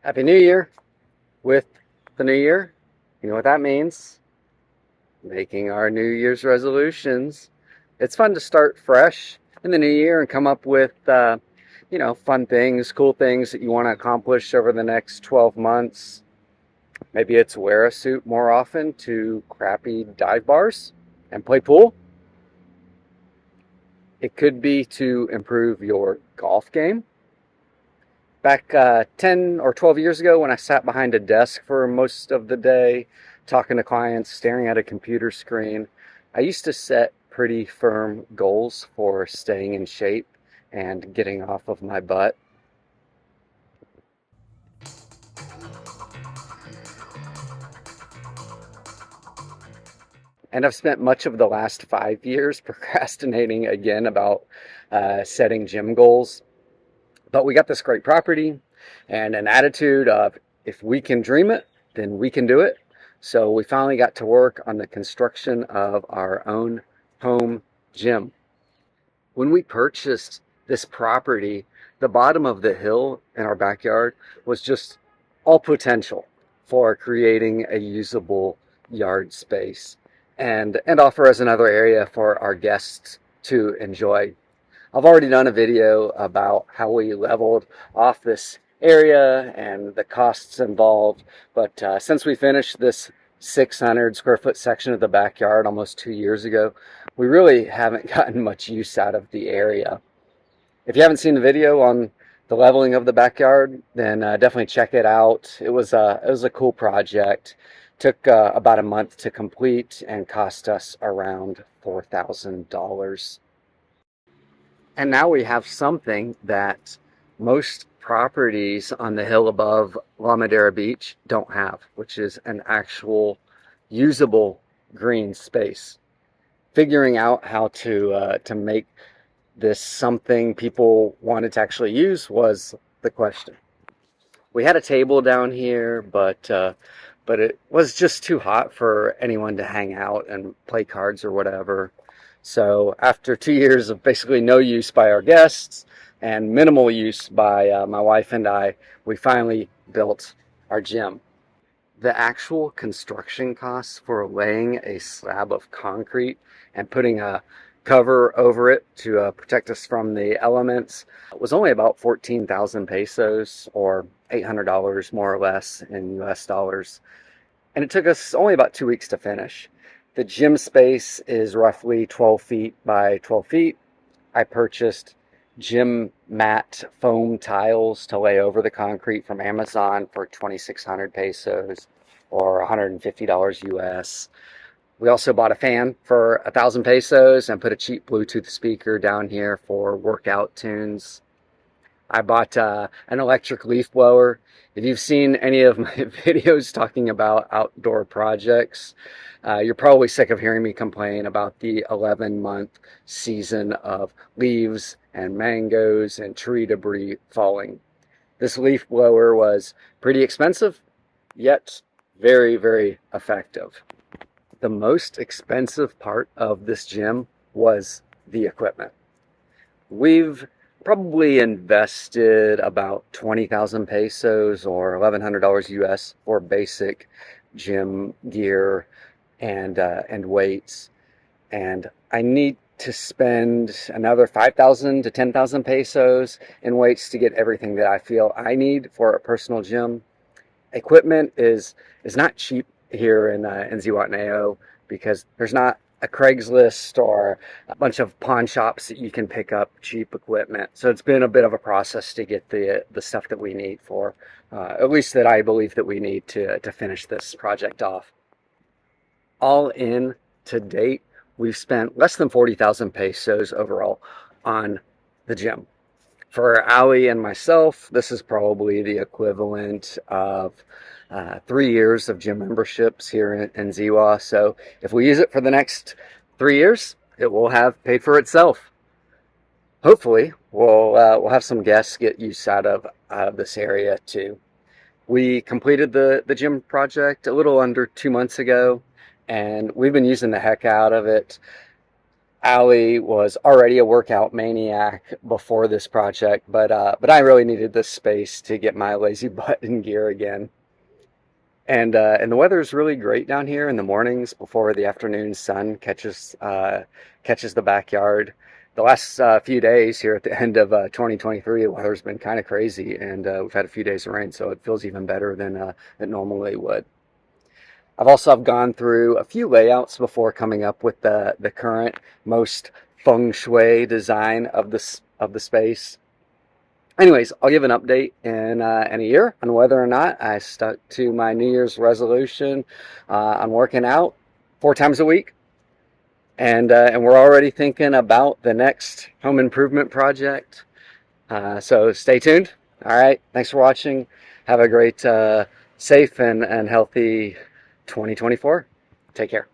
Happy New Year. With the new year, you know what that means? Making our New Year's resolutions. It's fun to start fresh in the new year and come up with, fun things, cool things that you want to accomplish over the next 12 months. Maybe it's wear a suit more often to crappy dive bars and play pool. It could be to improve your golf game. Back 10 or 12 years ago, when I sat behind a desk for most of the day, talking to clients, staring at a computer screen, I used to set pretty firm goals for staying in shape and getting off of my butt. And I've spent much of the last 5 years procrastinating again about setting gym goals. But we got this great property and an attitude of if we can dream it, then we can do it. So we finally got to work on the construction of our own home gym. When we purchased this property, the bottom of the hill in our backyard was just all potential for creating a usable yard space and offer as another area for our guests to enjoy. I've already done a video about how we leveled off this area and the costs involved, but since we finished this 600 square foot section of the backyard almost 2 years ago, we really haven't gotten much use out of the area. If you haven't seen the video on the leveling of the backyard, then definitely check it out. It was a cool project. Took about a month to complete and cost us around $4,000. And now we have something that most properties on the hill above La Madera Beach don't have, which is an actual usable green space. Figuring out how to make this something people wanted to actually use was the question. We had a table down here, but it was just too hot for anyone to hang out and play cards or whatever. So after 2 years of basically no use by our guests and minimal use by my wife and I, we finally built our gym. The actual construction costs for laying a slab of concrete and putting a cover over it to protect us from the elements was only about 14,000 pesos or $800 more or less in US dollars. And it took us only about 2 weeks to finish. The gym space is roughly 12 feet by 12 feet. I purchased gym mat foam tiles to lay over the concrete from Amazon for 2,600 pesos or $150 US. We also bought a fan for 1,000 pesos and put a cheap Bluetooth speaker down here for workout tunes. I bought an electric leaf blower. If you've seen any of my videos talking about outdoor projects, you're probably sick of hearing me complain about the 11-month season of leaves and mangoes and tree debris falling. This leaf blower was pretty expensive, yet very, very effective. The most expensive part of this gym was the equipment. We've probably invested about 20,000 pesos or $1,100 US for basic gym gear and weights. And I need to spend another 5,000 to 10,000 pesos in weights to get everything that I feel I need for a personal gym. Equipment is not cheap here in Zihuatanejo because there's not a Craigslist or a bunch of pawn shops that you can pick up cheap equipment. So it's been a bit of a process to get the stuff that we need for, at least that I believe that we need to finish this project off. All in to date, we've spent less than 40,000 pesos overall on the gym. For Ali and myself, this is probably the equivalent of 3 years of gym memberships here in Ziwa. So if we use it for the next 3 years, it will have paid for itself. Hopefully, we'll have some guests get use out of this area too. We completed the gym project a little under 2 months ago, and we've been using the heck out of it. Allie was already a workout maniac before this project, but I really needed this space to get my lazy butt in gear again. And the weather is really great down here in the mornings before the afternoon sun catches the backyard. The last few days here at the end of 2023, the weather's been kind of crazy, and we've had a few days of rain, so it feels even better than it normally would. I've gone through a few layouts before coming up with the current most feng shui design of the space. Anyways, I'll give an update in a year on whether or not I stuck to my New Year's resolution on working out 4 times a week. And we're already thinking about the next home improvement project. So stay tuned. All right. Thanks for watching. Have a great, safe and healthy 2024. Take care.